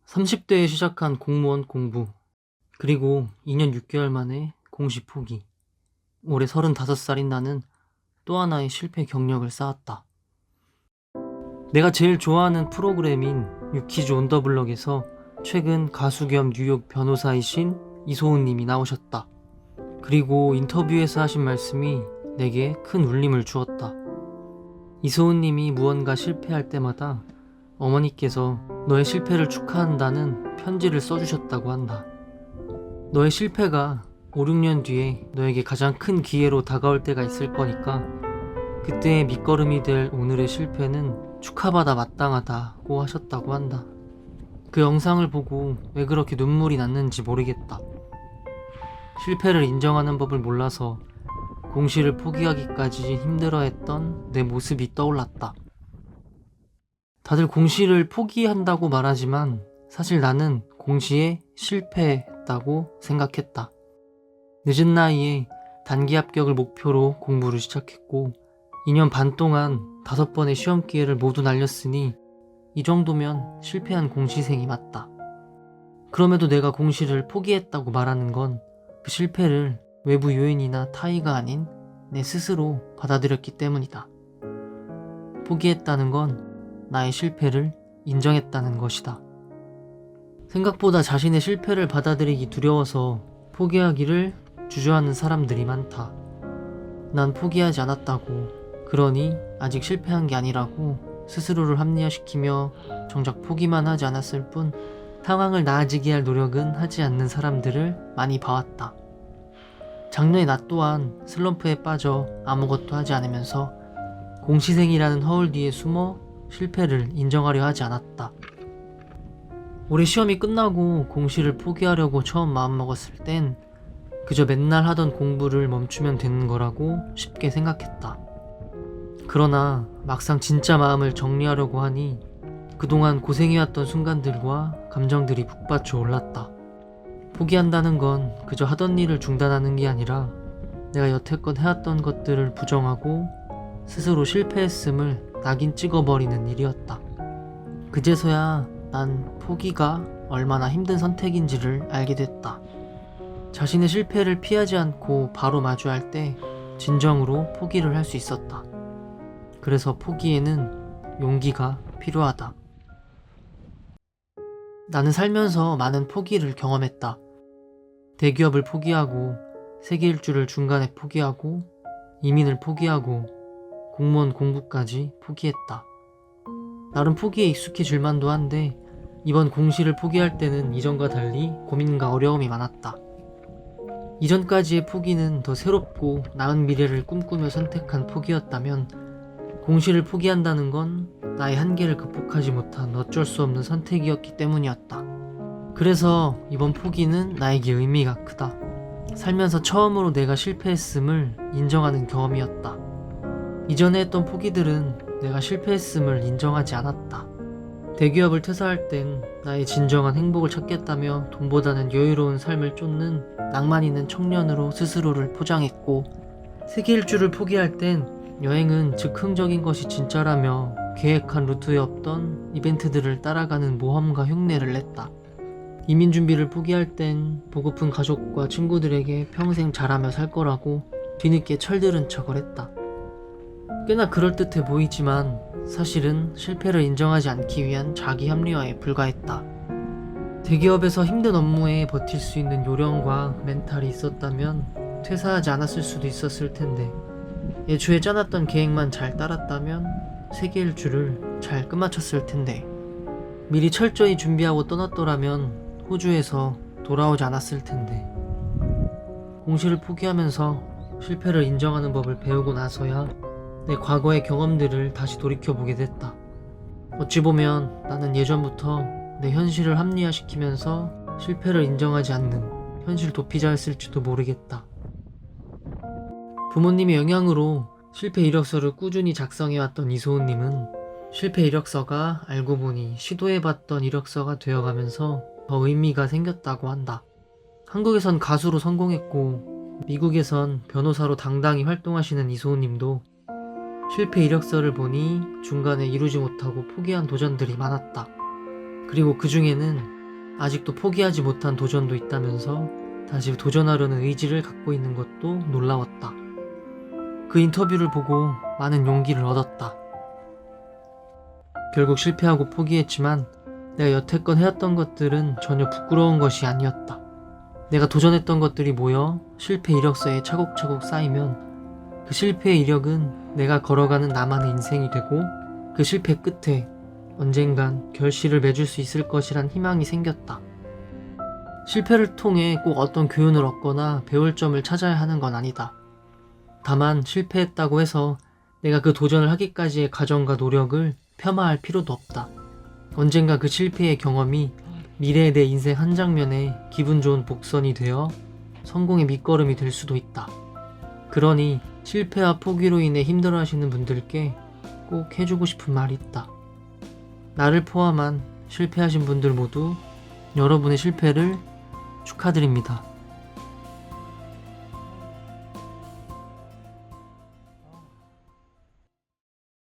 30대에 시작한 공무원 공부, 그리고 2년 6개월 만에 공시 포기. 올해 35살인 나는 또 하나의 실패 경력을 쌓았다. 내가 제일 좋아하는 프로그램인 유키즈 온 더 블럭에서 최근 가수 겸 뉴욕 변호사이신 이소은 님이 나오셨다. 그리고 인터뷰에서 하신 말씀이 내게 큰 울림을 주었다. 이소은 님이 무언가 실패할 때마다 어머니께서 너의 실패를 축하한다는 편지를 써주셨다고 한다. 너의 실패가 5, 6년 뒤에 너에게 가장 큰 기회로 다가올 때가 있을 거니까 그때의 밑거름이 될 오늘의 실패는 축하받아 마땅하다고 하셨다고 한다. 그 영상을 보고 왜 그렇게 눈물이 났는지 모르겠다. 실패를 인정하는 법을 몰라서 공시를 포기하기까지 힘들어했던 내 모습이 떠올랐다. 다들 공시를 포기한다고 말하지만 사실 나는 공시에 실패했다고 생각했다. 늦은 나이에 단기 합격을 목표로 공부를 시작했고 2년 반 동안 5번의 시험 기회를 모두 날렸으니 이 정도면 실패한 공시생이 맞다. 그럼에도 내가 공시를 포기했다고 말하는 건 그 실패를 외부 요인이나 타의가 아닌 내 스스로 받아들였기 때문이다. 포기했다는 건 나의 실패를 인정했다는 것이다. 생각보다 자신의 실패를 받아들이기 두려워서 포기하기를 주저하는 사람들이 많다. 난 포기하지 않았다고, 그러니 아직 실패한 게 아니라고 스스로를 합리화시키며 정작 포기만 하지 않았을 뿐 상황을 나아지게 할 노력은 하지 않는 사람들을 많이 봐왔다. 작년에 나 또한 슬럼프에 빠져 아무것도 하지 않으면서 공시생이라는 허울 뒤에 숨어 실패를 인정하려 하지 않았다. 올해 시험이 끝나고 공시를 포기하려고 처음 마음먹었을 땐 그저 맨날 하던 공부를 멈추면 되는 거라고 쉽게 생각했다. 그러나 막상 진짜 마음을 정리하려고 하니 그동안 고생해왔던 순간들과 감정들이 북받쳐 올랐다. 포기한다는 건 그저 하던 일을 중단하는 게 아니라 내가 여태껏 해왔던 것들을 부정하고 스스로 실패했음을 낙인 찍어버리는 일이었다. 그제서야 난 포기가 얼마나 힘든 선택인지를 알게 됐다. 자신의 실패를 피하지 않고 바로 마주할 때 진정으로 포기를 할 수 있었다. 그래서 포기에는 용기가 필요하다. 나는 살면서 많은 포기를 경험했다. 대기업을 포기하고 세계 일주를 중간에 포기하고 이민을 포기하고 공무원 공부까지 포기했다. 나름 포기에 익숙해질 만도 한데 이번 공시를 포기할 때는 이전과 달리 고민과 어려움이 많았다. 이전까지의 포기는 더 새롭고 나은 미래를 꿈꾸며 선택한 포기였다면 공시를 포기한다는 건 나의 한계를 극복하지 못한 어쩔 수 없는 선택이었기 때문이었다. 그래서 이번 포기는 나에게 의미가 크다. 살면서 처음으로 내가 실패했음을 인정하는 경험이었다. 이전에 했던 포기들은 내가 실패했음을 인정하지 않았다. 대기업을 퇴사할 땐 나의 진정한 행복을 찾겠다며 돈보다는 여유로운 삶을 쫓는 낭만 있는 청년으로 스스로를 포장했고, 세계 일주를 포기할 땐 여행은 즉흥적인 것이 진짜라며 계획한 루트에 없던 이벤트들을 따라가는 모험가 흉내를 냈다. 이민 준비를 포기할 땐 보고픈 가족과 친구들에게 평생 잘하며 살 거라고 뒤늦게 철들은 척을 했다. 꽤나 그럴듯해 보이지만 사실은 실패를 인정하지 않기 위한 자기 합리화에 불과했다. 대기업에서 힘든 업무에 버틸 수 있는 요령과 멘탈이 있었다면 퇴사하지 않았을 수도 있었을 텐데, 애초에 짜놨던 계획만 잘 따랐다면 세계 일주를 잘 끝마쳤을 텐데, 미리 철저히 준비하고 떠났더라면 호주에서 돌아오지 않았을 텐데. 공시를 포기하면서 실패를 인정하는 법을 배우고 나서야 내 과거의 경험들을 다시 돌이켜보게 됐다. 어찌 보면 나는 예전부터 내 현실을 합리화시키면서 실패를 인정하지 않는 현실 도피자였을지도 모르겠다. 부모님의 영향으로 실패 이력서를 꾸준히 작성해왔던 이소은님은 실패 이력서가 알고 보니 시도해봤던 이력서가 되어가면서 더 의미가 생겼다고 한다. 한국에선 가수로 성공했고 미국에선 변호사로 당당히 활동하시는 이소은님도 실패 이력서를 보니 중간에 이루지 못하고 포기한 도전들이 많았다. 그리고 그 중에는 아직도 포기하지 못한 도전도 있다면서 다시 도전하려는 의지를 갖고 있는 것도 놀라웠다. 그 인터뷰를 보고 많은 용기를 얻었다. 결국 실패하고 포기했지만 내가 여태껏 해왔던 것들은 전혀 부끄러운 것이 아니었다. 내가 도전했던 것들이 모여 실패 이력서에 차곡차곡 쌓이면 그 실패의 이력은 내가 걸어가는 나만의 인생이 되고 그 실패 끝에 언젠간 결실을 맺을 수 있을 것이란 희망이 생겼다. 실패를 통해 꼭 어떤 교훈을 얻거나 배울 점을 찾아야 하는 건 아니다. 다만 실패했다고 해서 내가 그 도전을 하기까지의 과정과 노력을 폄하할 필요도 없다. 언젠가 그 실패의 경험이 미래의 내 인생 한 장면에 기분 좋은 복선이 되어 성공의 밑거름이 될 수도 있다. 그러니 실패와 포기로 인해 힘들어하시는 분들께 꼭 해주고 싶은 말이 있다. 나를 포함한 실패하신 분들 모두 여러분의 실패를 축하드립니다.